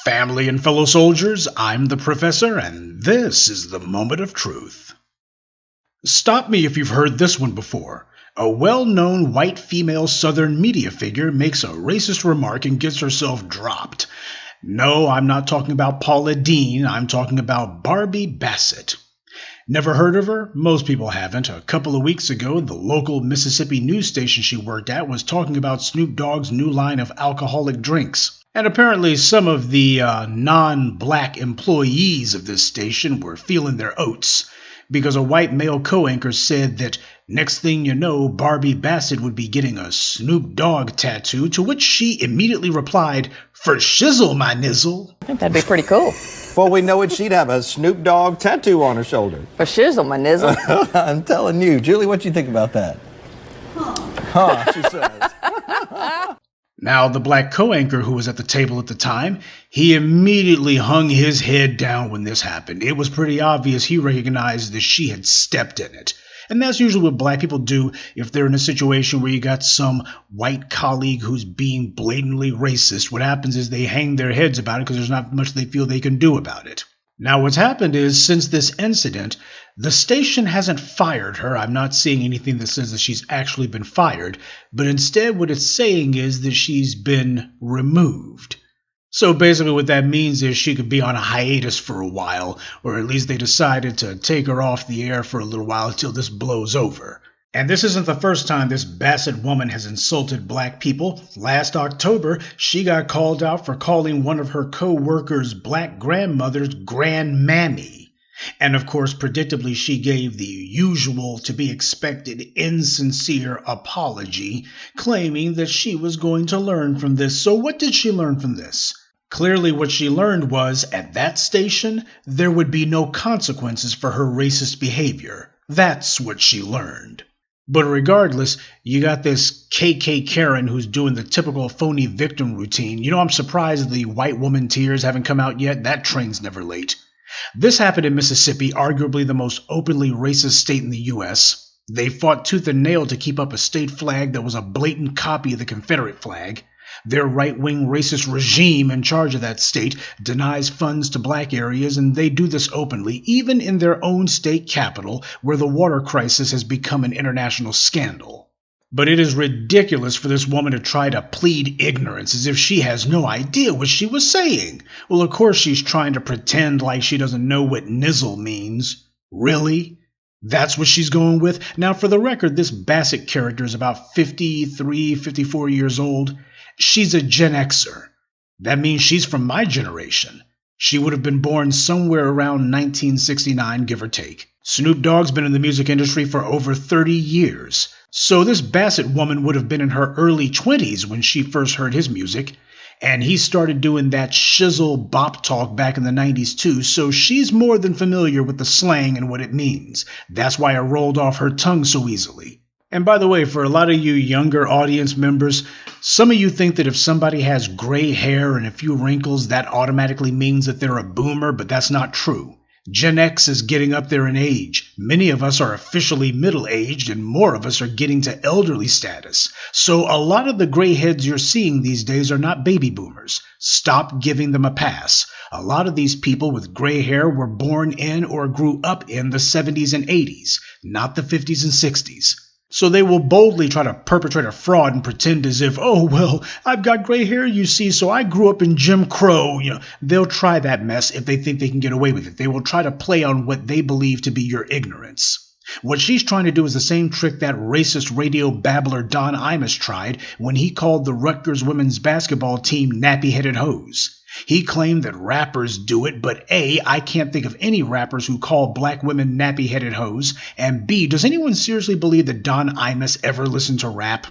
Family and fellow soldiers, I'm the Professor, and this is the Moment of Truth. Stop me if you've heard this one before. A well-known white female Southern media figure makes a racist remark and gets herself dropped. No, I'm not talking about Paula Deen, I'm talking about Barbie Bassett. Never heard of her? Most people haven't. A couple of weeks ago, the local Mississippi news station she worked at was talking about Snoop Dogg's new line of alcoholic drinks. And apparently some of the non-black employees of this station were feeling their oats, because a white male co-anchor said that next thing you know, Barbie Bassett would be getting a Snoop Dogg tattoo, to which she immediately replied, "For shizzle, my nizzle." I think that'd be pretty cool. Before we know it, she'd have a Snoop Dogg tattoo on her shoulder. For shizzle, my nizzle. I'm telling you. Julie, what you think about that? Huh, she says. Now, the black co-anchor who was at the table at the time, he immediately hung his head down when this happened. It was pretty obvious he recognized that she had stepped in it. And that's usually what black people do if they're in a situation where you got some white colleague who's being blatantly racist. What happens is they hang their heads about it because there's not much they feel they can do about it. Now, what's happened is, since this incident, the station hasn't fired her. I'm not seeing anything that says that she's actually been fired, but instead what it's saying is that she's been removed. So basically what that means is she could be on a hiatus for a while, or at least they decided to take her off the air for a little while until this blows over. And this isn't the first time this Bassett woman has insulted black people. Last October, she got called out for calling one of her co-workers' black grandmothers grandmammy. And of course, predictably, she gave the usual to be expected insincere apology, claiming that she was going to learn from this. So what did she learn from this? Clearly what she learned was, at that station, there would be no consequences for her racist behavior. That's what she learned. But regardless, you got this KK Karen who's doing the typical phony victim routine. You know, I'm surprised the white woman tears haven't come out yet. That train's never late. This happened in Mississippi, arguably the most openly racist state in the U.S. They fought tooth and nail to keep up a state flag that was a blatant copy of the Confederate flag. Their right-wing racist regime in charge of that state denies funds to black areas, and they do this openly, even in their own state capital, where the water crisis has become an international scandal. But it is ridiculous for this woman to try to plead ignorance as if she has no idea what she was saying. Well, of course she's trying to pretend like she doesn't know what nizzle means. Really? That's what she's going with? Now, for the record, this Bassett character is about 53, 54 years old. She's a Gen Xer. That means she's from my generation. She would have been born somewhere around 1969, give or take. Snoop Dogg's been in the music industry for over 30 years. So this Bassett woman would have been in her early 20s when she first heard his music. And he started doing that shizzle bop talk back in the 90s too, so she's more than familiar with the slang and what it means. That's why it rolled off her tongue so easily. And by the way, for a lot of you younger audience members, some of you think that if somebody has gray hair and a few wrinkles, that automatically means that they're a boomer, but that's not true. Gen X is getting up there in age. Many of us are officially middle-aged, and more of us are getting to elderly status. So a lot of the gray heads you're seeing these days are not baby boomers. Stop giving them a pass. A lot of these people with gray hair were born in or grew up in the 70s and 80s, not the 50s and 60s. So they will boldly try to perpetrate a fraud and pretend as if, oh, well, I've got gray hair, you see, so I grew up in Jim Crow. They'll try that mess if they think they can get away with it. They will try to play on what they believe to be your ignorance. What she's trying to do is the same trick that racist radio babbler Don Imus tried when he called the Rutgers women's basketball team nappy-headed hoes. He claimed that rappers do it, but A, I can't think of any rappers who call black women nappy-headed hoes, and B, does anyone seriously believe that Don Imus ever listened to rap?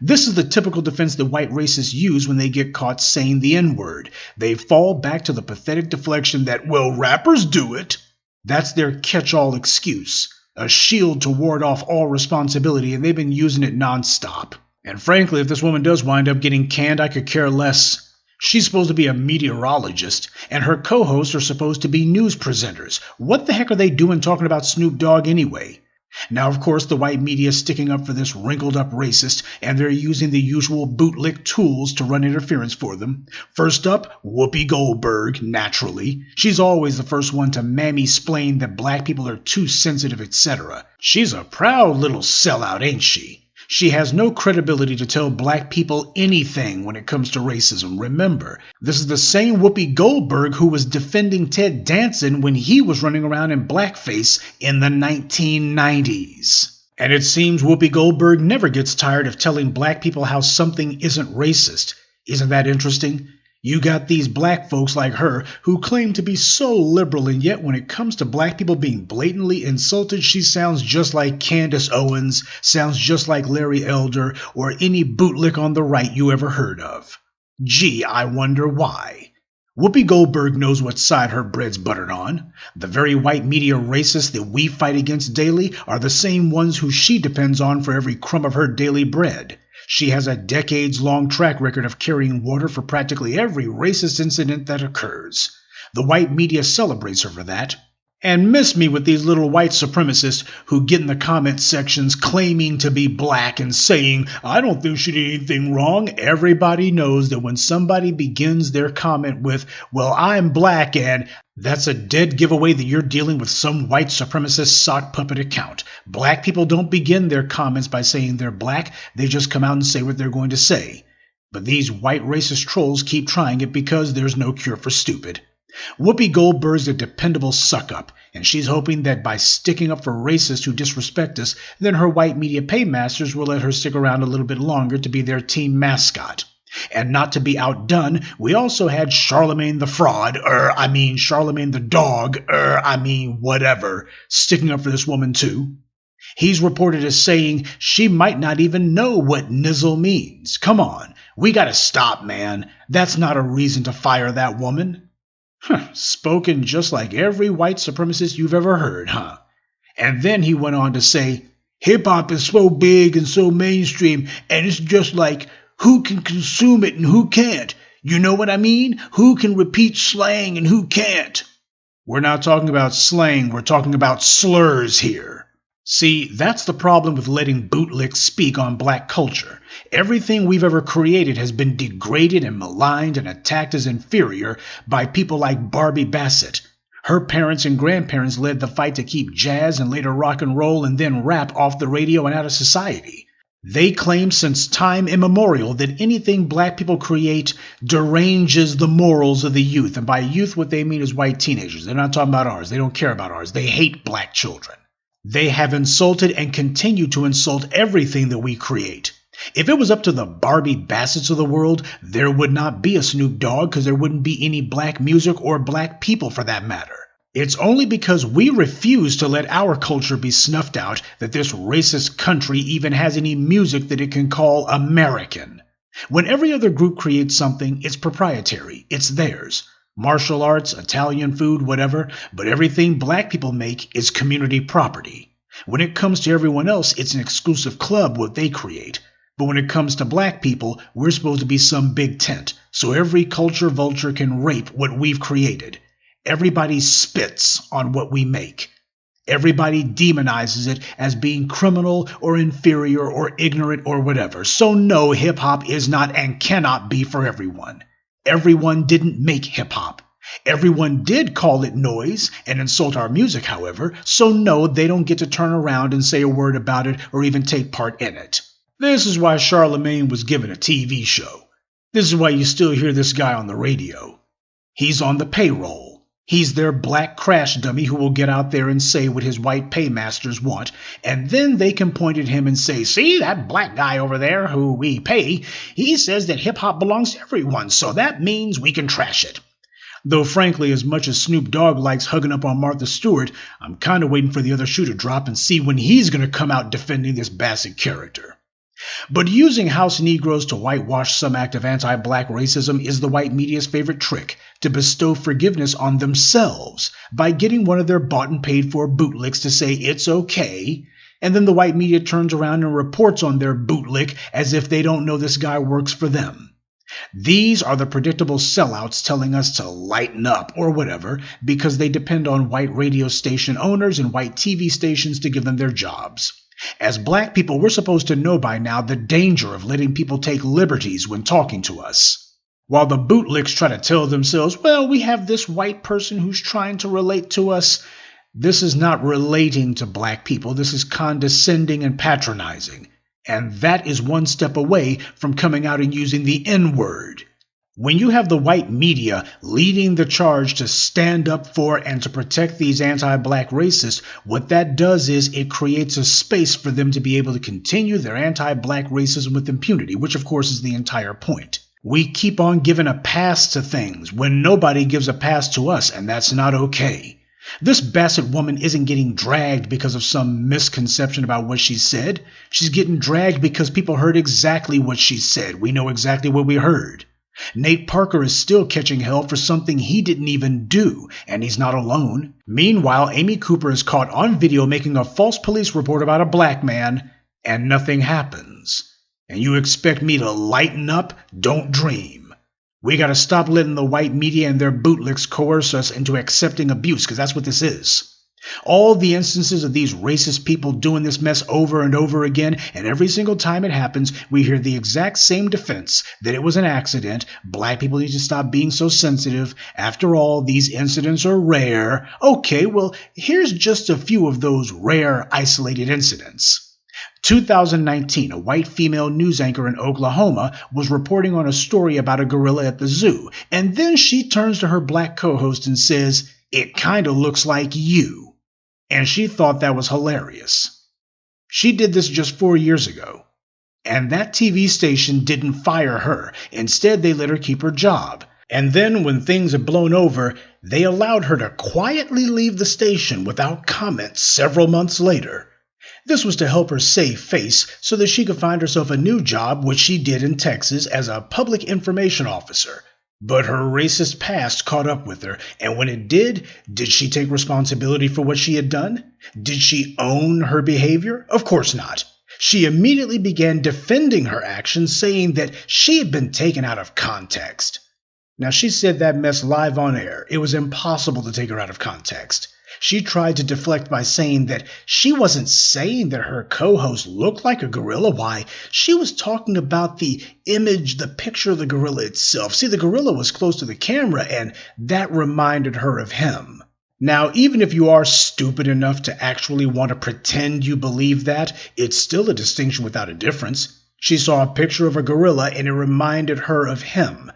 This is the typical defense that white racists use when they get caught saying the N-word. They fall back to the pathetic deflection that, well, rappers do it. That's their catch-all excuse, a shield to ward off all responsibility, and they've been using it nonstop. And frankly, if this woman does wind up getting canned, I could care less. She's supposed to be a meteorologist, and her co-hosts are supposed to be news presenters. What the heck are they doing talking about Snoop Dogg anyway? Now, of course, the white media is sticking up for this wrinkled-up racist, and they're using the usual bootlick tools to run interference for them. First up, Whoopi Goldberg, naturally. She's always the first one to mammy-splain that black people are too sensitive, etc. She's a proud little sellout, ain't she? She has no credibility to tell black people anything when it comes to racism. Remember, this is the same Whoopi Goldberg who was defending Ted Danson when he was running around in blackface in the 1990s. And it seems Whoopi Goldberg never gets tired of telling black people how something isn't racist. Isn't that interesting? You got these black folks like her who claim to be so liberal, and yet when it comes to black people being blatantly insulted, she sounds just like Candace Owens, sounds just like Larry Elder, or any bootlick on the right you ever heard of. Gee, I wonder why. Whoopi Goldberg knows what side her bread's buttered on. The very white media racists that we fight against daily are the same ones who she depends on for every crumb of her daily bread. She has a decades-long track record of carrying water for practically every racist incident that occurs. The white media celebrates her for that. And miss me with these little white supremacists who get in the comment sections claiming to be black and saying, I don't think she did anything wrong. Everybody knows that when somebody begins their comment with, well, I'm black, and that's a dead giveaway that you're dealing with some white supremacist sock puppet account. Black people don't begin their comments by saying they're black. They just come out and say what they're going to say. But these white racist trolls keep trying it because there's no cure for stupid. Whoopi Goldberg's a dependable suck-up, and she's hoping that by sticking up for racists who disrespect us, then her white media paymasters will let her stick around a little bit longer to be their team mascot. And not to be outdone, we also had Charlamagne the fraud, Charlamagne the dog, whatever, sticking up for this woman too. He's reported as saying she might not even know what nizzle means. Come on, we gotta stop, man. That's not a reason to fire that woman. Spoken just like every white supremacist you've ever heard, huh? And then he went on to say, hip-hop is so big and so mainstream, and it's just like, who can consume it and who can't? You know what I mean? Who can repeat slang and who can't? We're not talking about slang, we're talking about slurs here. See, that's the problem with letting bootlicks speak on black culture. Everything we've ever created has been degraded and maligned and attacked as inferior by people like Barbie Bassett. Her parents and grandparents led the fight to keep jazz and later rock and roll and then rap off the radio and out of society. They claim since time immemorial that anything black people create deranges the morals of the youth. And by youth, what they mean is white teenagers. They're not talking about ours. They don't care about ours. They hate black children. They have insulted and continue to insult everything that we create. If it was up to the Barbie Bassetts of the world, there would not be a Snoop Dogg because there wouldn't be any black music or black people for that matter. It's only because we refuse to let our culture be snuffed out that this racist country even has any music that it can call American. When every other group creates something, it's proprietary. It's theirs. Martial arts, Italian food, whatever, but everything black people make is community property. When it comes to everyone else, it's an exclusive club what they create. But when it comes to black people, we're supposed to be some big tent, so every culture vulture can rape what we've created. Everybody spits on what we make. Everybody demonizes it as being criminal or inferior or ignorant or whatever. So no, hip-hop is not and cannot be for everyone. Everyone didn't make hip-hop. Everyone did call it noise and insult our music, however, so no, they don't get to turn around and say a word about it or even take part in it. This is why Charlamagne was given a TV show. This is why you still hear this guy on the radio. He's on the payroll. He's their black crash dummy who will get out there and say what his white paymasters want, and then they can point at him and say, see, that black guy over there who we pay, he says that hip-hop belongs to everyone, so that means we can trash it. Though frankly, as much as Snoop Dogg likes hugging up on Martha Stewart, I'm kind of waiting for the other shoe to drop and see when he's going to come out defending this Bassett character. But using house Negroes to whitewash some act of anti-black racism is the white media's favorite trick, to bestow forgiveness on themselves by getting one of their bought and paid for bootlicks to say it's okay, and then the white media turns around and reports on their bootlick as if they don't know this guy works for them. These are the predictable sellouts telling us to lighten up or whatever because they depend on white radio station owners and white TV stations to give them their jobs. As black people, we're supposed to know by now the danger of letting people take liberties when talking to us. While the bootlicks try to tell themselves, well, we have this white person who's trying to relate to us, this is not relating to black people. This is condescending and patronizing. And that is one step away from coming out and using the N-word. When you have the white media leading the charge to stand up for and to protect these anti-black racists, what that does is it creates a space for them to be able to continue their anti-black racism with impunity, which of course is the entire point. We keep on giving a pass to things when nobody gives a pass to us, and that's not okay. This Bassett woman isn't getting dragged because of some misconception about what she said. She's getting dragged because people heard exactly what she said. We know exactly what we heard. Nate Parker is still catching hell for something he didn't even do, and he's not alone. Meanwhile, Amy Cooper is caught on video making a false police report about a black man, and nothing happens. And you expect me to lighten up? Don't dream. We gotta stop letting the white media and their bootlicks coerce us into accepting abuse, because that's what this is. All the instances of these racist people doing this mess over and over again, and every single time it happens, we hear the exact same defense, that it was an accident, black people need to stop being so sensitive, after all, these incidents are rare. Okay, well, here's just a few of those rare, isolated incidents. 2019, a white female news anchor in Oklahoma was reporting on a story about a gorilla at the zoo, and then she turns to her black co-host and says, "It kinda looks like you." And she thought that was hilarious. She did this just 4 years ago, and that TV station didn't fire her. Instead, they let her keep her job. And then when things had blown over, they allowed her to quietly leave the station without comment several months later. This was to help her save face so that she could find herself a new job, which she did in Texas as a public information officer. But her racist past caught up with her, and when it did she take responsibility for what she had done? Did she own her behavior? Of course not. She immediately began defending her actions, saying that she had been taken out of context. Now, she said that mess live on air. It was impossible to take her out of context. She tried to deflect by saying that she wasn't saying that her co-host looked like a gorilla. Why, she was talking about the image, the picture of the gorilla itself. See, the gorilla was close to the camera, and that reminded her of him. Now, even if you are stupid enough to actually want to pretend you believe that, it's still a distinction without a difference. She saw a picture of a gorilla, and it reminded her of him.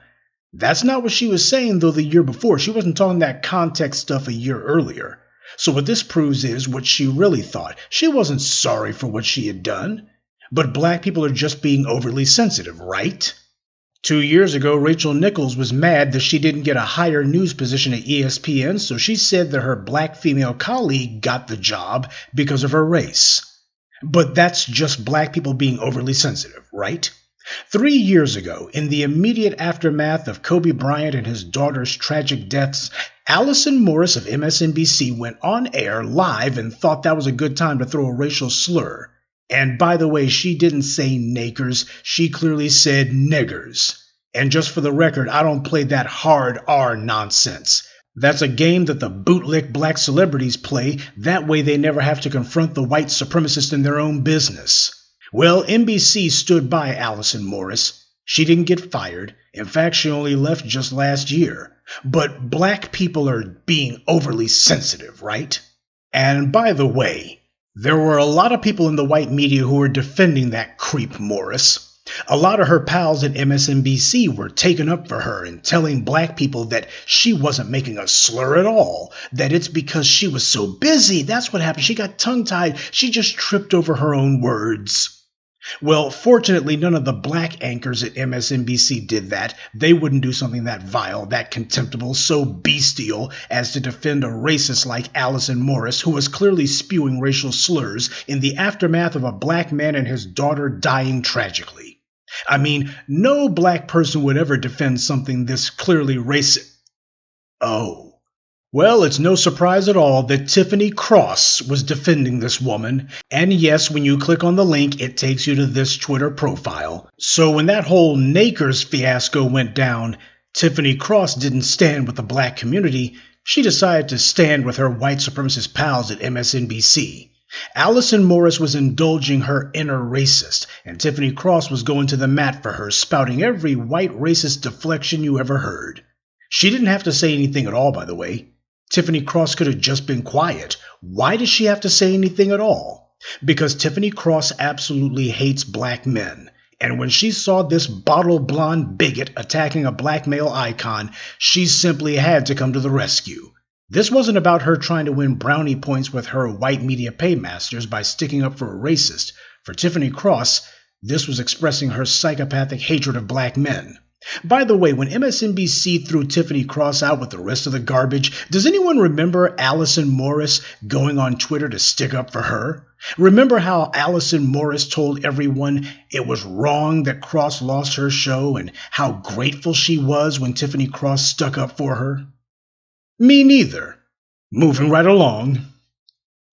That's not what she was saying, though, the year before. She wasn't talking that context stuff a year earlier. So what this proves is what she really thought. She wasn't sorry for what she had done. But black people are just being overly sensitive, right? 2 years ago, Rachel Nichols was mad that she didn't get a higher news position at ESPN, so she said that her black female colleague got the job because of her race. But that's just black people being overly sensitive, right? 3 years ago, in the immediate aftermath of Kobe Bryant and his daughter's tragic deaths, Allison Morris of MSNBC went on air live and thought that was a good time to throw a racial slur. And by the way, she didn't say nakers, she clearly said niggers. And just for the record, I don't play that hard R nonsense. That's a game that the bootlick black celebrities play, that way they never have to confront the white supremacist in their own business. Well, NBC stood by Allison Morris. She didn't get fired. In fact, she only left just last year. But black people are being overly sensitive, right? And by the way, there were a lot of people in the white media who were defending that creep Morris. A lot of her pals at MSNBC were taking up for her and telling black people that she wasn't making a slur at all, that it's because she was so busy. That's what happened. She got tongue-tied. She just tripped over her own words. Well, fortunately, none of the black anchors at MSNBC did that. They wouldn't do something that vile, that contemptible, so bestial as to defend a racist like Allison Morris, who was clearly spewing racial slurs in the aftermath of a black man and his daughter dying tragically. I mean, no black person would ever defend something this clearly racist. Oh, Well, it's no surprise at all that Tiffany Cross was defending this woman. And yes, when you click on the link, it takes you to this Twitter profile. So when that whole Nakers fiasco went down, Tiffany Cross didn't stand with the black community. She decided to stand with her white supremacist pals at MSNBC. Allison Morris was indulging her inner racist, and Tiffany Cross was going to the mat for her, spouting every white racist deflection you ever heard. She didn't have to say anything at all, by the way. Tiffany Cross could have just been quiet. Why does she have to say anything at all? Because Tiffany Cross absolutely hates black men. And when she saw this bottle blonde bigot attacking a black male icon, she simply had to come to the rescue. This wasn't about her trying to win brownie points with her white media paymasters by sticking up for a racist. For Tiffany Cross, this was expressing her psychopathic hatred of black men. By the way, when MSNBC threw Tiffany Cross out with the rest of the garbage, does anyone remember Allison Morris going on Twitter to stick up for her? Remember how Allison Morris told everyone it was wrong that Cross lost her show and how grateful she was when Tiffany Cross stuck up for her? Me neither. Moving right along.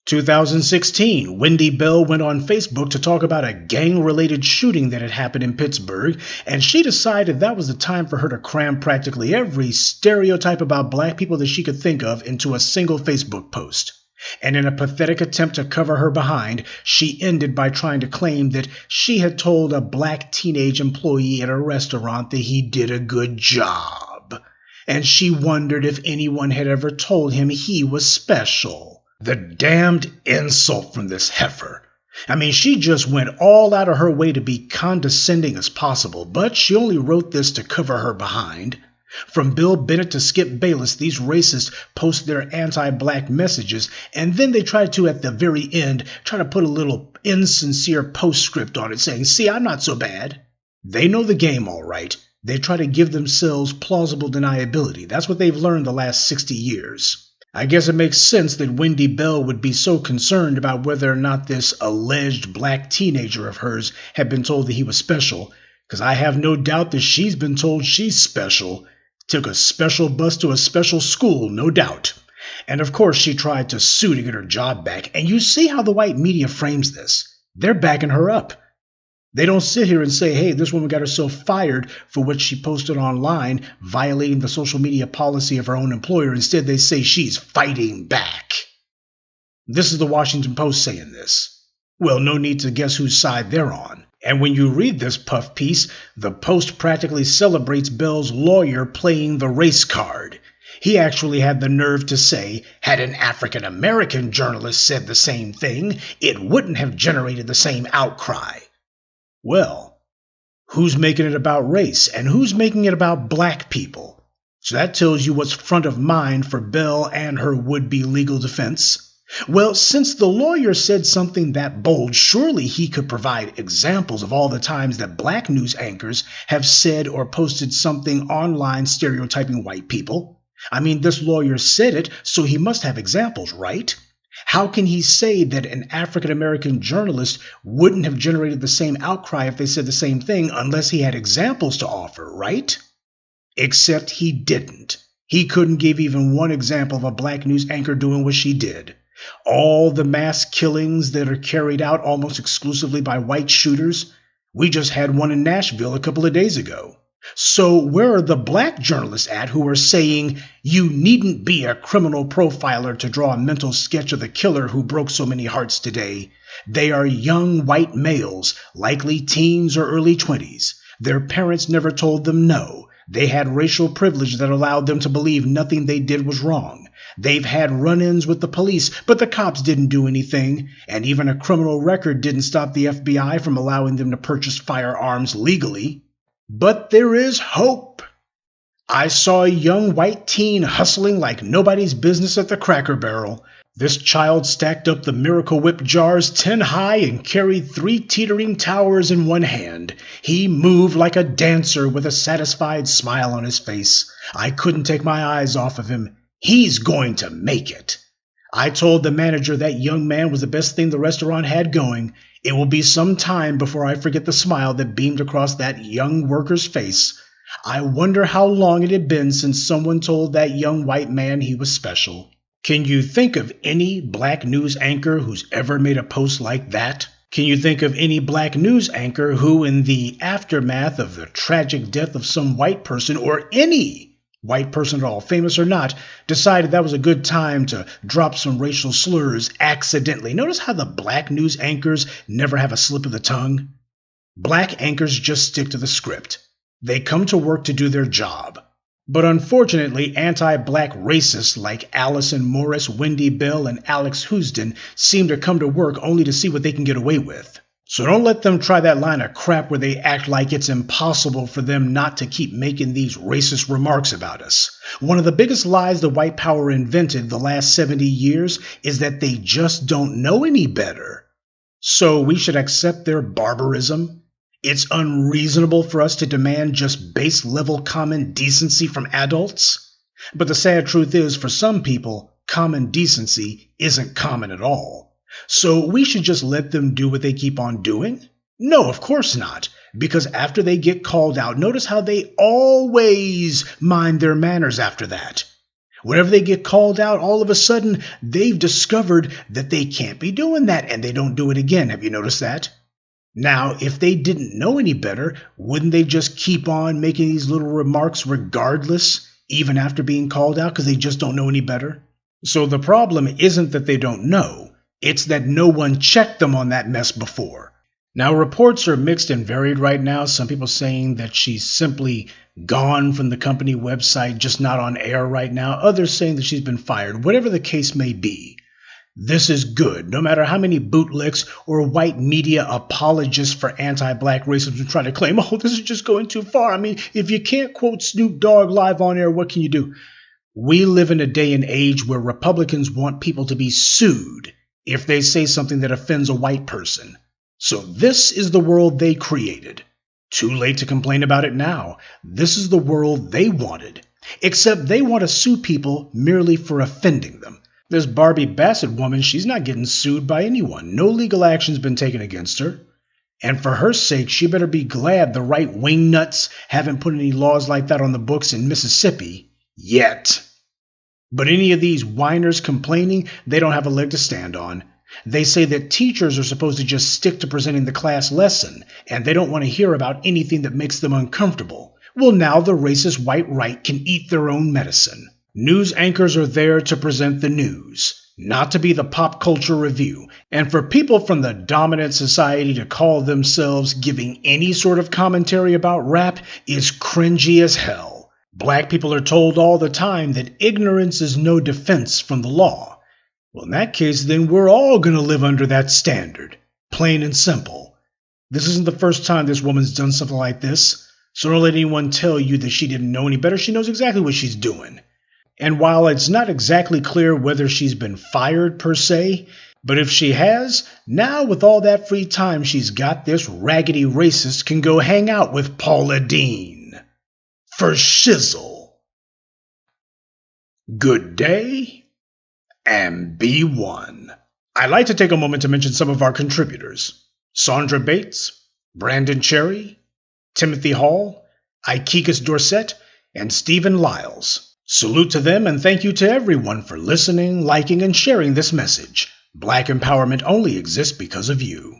2016, Wendy Bell went on Facebook to talk about a gang-related shooting that had happened in Pittsburgh, and she decided that was the time for her to cram practically every stereotype about black people that she could think of into a single Facebook post. And in a pathetic attempt to cover her behind, she ended by trying to claim that she had told a black teenage employee at a restaurant that he did a good job. And she wondered if anyone had ever told him he was special. The damned insult from this heifer. I mean, she just went all out of her way to be condescending as possible, but she only wrote this to cover her behind. From Bill Bennett to Skip Bayless, these racists post their anti-black messages, and then they try to, at the very end, try to put a little insincere postscript on it saying, "See, I'm not so bad." They know the game all right. They try to give themselves plausible deniability. That's what they've learned the last 60 years. I guess it makes sense that Wendy Bell would be so concerned about whether or not this alleged black teenager of hers had been told that he was special, because I have no doubt that she's been told she's special. Took a special bus to a special school, no doubt. And of course she tried to sue to get her job back, and you see how the white media frames this. They're backing her up. They don't sit here and say, hey, this woman got herself fired for what she posted online, violating the social media policy of her own employer. Instead, they say she's fighting back. This is the Washington Post saying this. Well, no need to guess whose side they're on. And when you read this puff piece, the Post practically celebrates Bell's lawyer playing the race card. He actually had the nerve to say, had an African-American journalist said the same thing, it wouldn't have generated the same outcry. Well, who's making it about race and who's making it about black people? So that tells you what's front of mind for Bell and her would-be legal defense. Well, since the lawyer said something that bold, surely he could provide examples of all the times that black news anchors have said or posted something online stereotyping white people. I mean, this lawyer said it, so he must have examples, right? How can he say that an African-American journalist wouldn't have generated the same outcry if they said the same thing unless he had examples to offer, right? Except he didn't. He couldn't give even one example of a black news anchor doing what she did. All the mass killings that are carried out almost exclusively by white shooters. We just had one in Nashville a couple of days ago. So where are the black journalists at who are saying you needn't be a criminal profiler to draw a mental sketch of the killer who broke so many hearts today? They are young white males, likely teens or early 20s. Their parents never told them no. They had racial privilege that allowed them to believe nothing they did was wrong. They've had run-ins with the police, but the cops didn't do anything, and even a criminal record didn't stop the FBI from allowing them to purchase firearms legally. But there is hope. I saw a young white teen hustling like nobody's business at the Cracker Barrel. This child stacked up the Miracle Whip jars 10 high and carried 3 teetering towers in one hand. He moved like a dancer with a satisfied smile on his face. I couldn't take my eyes off of him. He's going to make it. I told the manager that young man was the best thing the restaurant had going. It will be some time before I forget the smile that beamed across that young worker's face. I wonder how long it had been since someone told that young white man he was special. Can you think of any black news anchor who's ever made a post like that? Can you think of any black news anchor who, in the aftermath of the tragic death of some white person, or any white person at all, famous or not, decided that was a good time to drop some racial slurs accidentally? Notice how the black news anchors never have a slip of the tongue? Black anchors just stick to the script. They come to work to do their job. But unfortunately, anti-black racists like Allison Morris, Wendy Bell, and Alex Houston seem to come to work only to see what they can get away with. So don't let them try that line of crap where they act like it's impossible for them not to keep making these racist remarks about us. One of the biggest lies the white power invented the last 70 years is that they just don't know any better. So we should accept their barbarism. It's unreasonable for us to demand just base-level common decency from adults. But the sad truth is, for some people, common decency isn't common at all. So we should just let them do what they keep on doing? No, of course not. Because after they get called out, notice how they always mind their manners after that. Whenever they get called out, all of a sudden, they've discovered that they can't be doing that, and they don't do it again. Have you noticed that? Now, if they didn't know any better, wouldn't they just keep on making these little remarks regardless, even after being called out, because they just don't know any better? So the problem isn't that they don't know, it's that no one checked them on that mess before. Now, reports are mixed and varied right now. Some people saying that she's simply gone from the company website, just not on air right now. Others saying that she's been fired. Whatever the case may be, this is good, no matter how many bootlicks or white media apologists for anti-black racism try to claim, oh, this is just going too far. I mean, if you can't quote Snoop Dogg live on air, what can you do? We live in a day and age where Republicans want people to be sued if they say something that offends a white person. So this is the world they created. Too late to complain about it now. This is the world they wanted. Except they want to sue people merely for offending them. This Barbie Bassett woman, she's not getting sued by anyone. No legal action's been taken against her. And for her sake, she better be glad the right wingnuts haven't put any laws like that on the books in Mississippi yet. But any of these whiners complaining, they don't have a leg to stand on. They say that teachers are supposed to just stick to presenting the class lesson, and they don't want to hear about anything that makes them uncomfortable. Well, now the racist white right can eat their own medicine. News anchors are there to present the news, not to be the pop culture review. And for people from the dominant society to call themselves giving any sort of commentary about rap is cringy as hell. Black people are told all the time that ignorance is no defense from the law. Well, in that case, then we're all going to live under that standard. Plain and simple. This isn't the first time this woman's done something like this, so don't let anyone tell you that she didn't know any better. She knows exactly what she's doing. And while it's not exactly clear whether she's been fired per se, but if she has, now with all that free time she's got, this raggedy racist can go hang out with Paula Deen. For shizzle. Good day, and be one. I'd like to take a moment to mention some of our contributors. Sandra Bates, Brandon Cherry, Timothy Hall, Ikekus Dorset, and Stephen Lyles. Salute to them and thank you to everyone for listening, liking, and sharing this message. Black empowerment only exists because of you.